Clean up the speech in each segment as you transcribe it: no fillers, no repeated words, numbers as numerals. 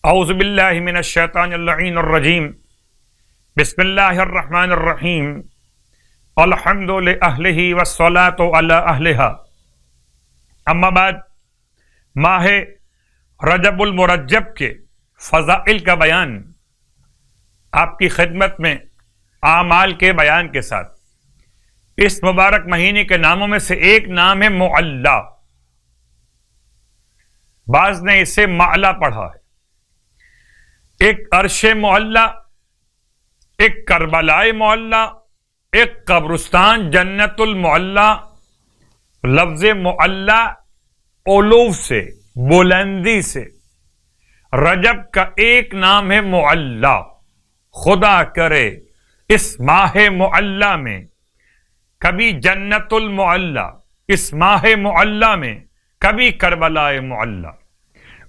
اعوذ باللہ من الشیطان اللعین الرجیم بسم اللہ الرحمن الرحیم الحمد لأہلہ والصلاة علی اہلہا اما بعد ماہ رجب المرجب کے فضائل کا بیان آپ کی خدمت میں اعمال کے بیان کے ساتھ اس مبارک مہینے کے ناموں میں سے ایک نام ہے معلی. بعض نے اسے معلا پڑھا ہے. ایک عرش معلی، ایک کربلائے معلی، ایک قبرستان جنت المعلی. لفظ معلی علو سے، بلندی سے، رجب کا ایک نام ہے معلی. خدا کرے اس ماہ معلی میں کبھی جنت المعلی، اس ماہ معلی میں کبھی کربلائے معلی.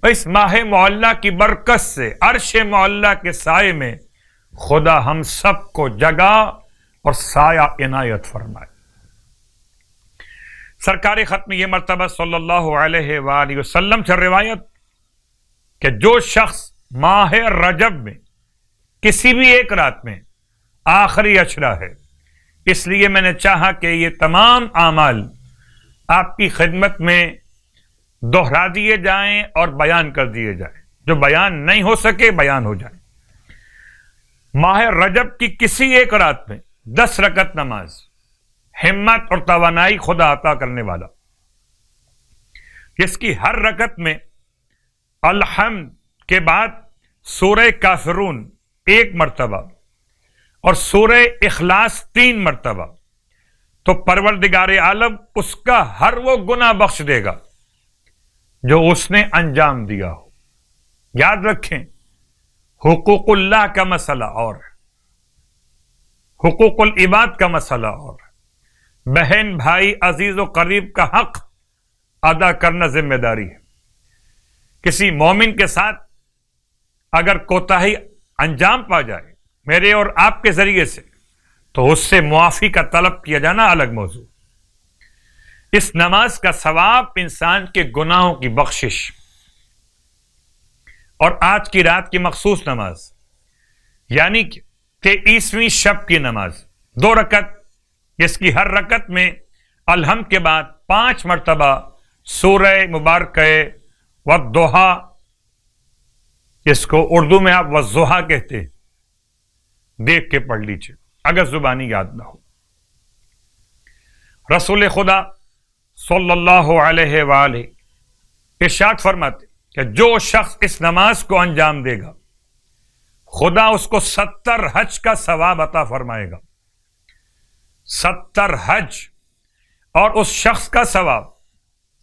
اس ماہ معلی کی برکت سے عرش معلی کے سائے میں خدا ہم سب کو جگہ اور سایہ عنایت فرمائے. سرکار ختم یہ مرتبہ صلی اللہ علیہ وآلہ وسلم سے روایت کہ جو شخص ماہ رجب میں کسی بھی ایک رات میں آخری عشرہ ہے، اس لیے میں نے چاہا کہ یہ تمام اعمال آپ کی خدمت میں دہرا دیے جائیں اور بیان کر دیے جائیں. جو بیان نہیں ہو سکے بیان ہو جائیں. ماہ رجب کی کسی ایک رات میں 10 رکعت نماز، ہمت اور توانائی خدا عطا کرنے والا، جس کی ہر رکعت میں الحمد کے بعد سورہ کافرون 1 مرتبہ اور سورہ اخلاص 3 مرتبہ، تو پروردگار عالم اس کا ہر وہ گناہ بخش دے گا جو اس نے انجام دیا ہو. یاد رکھیں، حقوق اللہ کا مسئلہ اور ہے، حقوق العباد کا مسئلہ اور ہے. بہن بھائی عزیز و قریب کا حق ادا کرنا ذمہ داری ہے. کسی مومن کے ساتھ اگر کوتاہی انجام پا جائے میرے اور آپ کے ذریعے سے، تو اس سے معافی کا طلب کیا جانا الگ موضوع. اس نماز کا ثواب انسان کے گناہوں کی بخشش. اور آج کی رات کی مخصوص نماز یعنی کہ 23ویں شب کی نماز 2 رکعت، جس کی ہر رکعت میں الحمد کے بعد 5 مرتبہ سورہ مبارکہ والضحیٰ، جس کو اردو میں آپ والضحیٰ کہتے ہیں، دیکھ کے پڑھ لیجیے اگر زبانی یاد نہ ہو. رسول خدا صلی اللہ علیہ وآلہ ارشاد فرماتے کہ جو شخص اس نماز کو انجام دے گا خدا اس کو 70 حج کا ثواب عطا فرمائے گا. 70 حج، اور اس شخص کا ثواب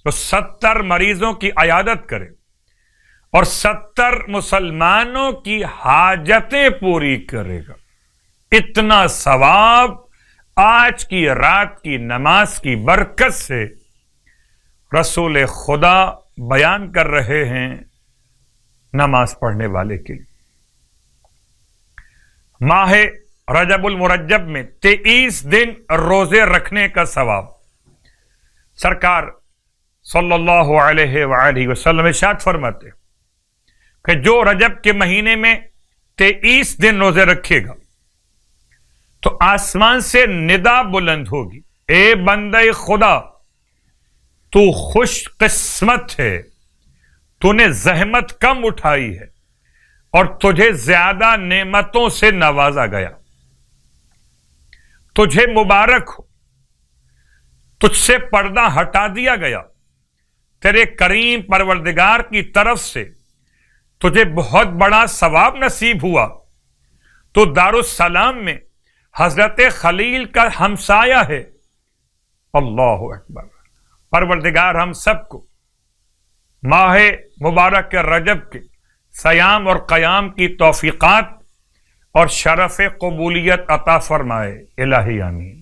جو 70 مریضوں کی عیادت کرے اور 70 مسلمانوں کی حاجتیں پوری کرے گا. اتنا ثواب آج کی رات کی نماز کی برکت سے رسول خدا بیان کر رہے ہیں نماز پڑھنے والے کے لیے. ماہ رجب المرجب میں 23 دن روزے رکھنے کا ثواب. سرکار صلی اللہ علیہ وآلہ وسلم ارشاد فرماتے کہ جو رجب کے مہینے میں 23 دن روزے رکھے گا تو آسمان سے ندا بلند ہوگی، اے بندے خدا تو خوش قسمت ہے، تو نے زحمت کم اٹھائی ہے اور تجھے زیادہ نعمتوں سے نوازا گیا. تجھے مبارک ہو، تجھ سے پردہ ہٹا دیا گیا. تیرے کریم پروردگار کی طرف سے تجھے بہت بڑا ثواب نصیب ہوا. تو دارالسلام میں حضرت خلیل کا ہمسایہ ہے. اللہ اکبر. پروردگار ہم سب کو ماہ مبارک رجب کے صیام اور قیام کی توفیقات اور شرف قبولیت عطا فرمائے. الہی آمین.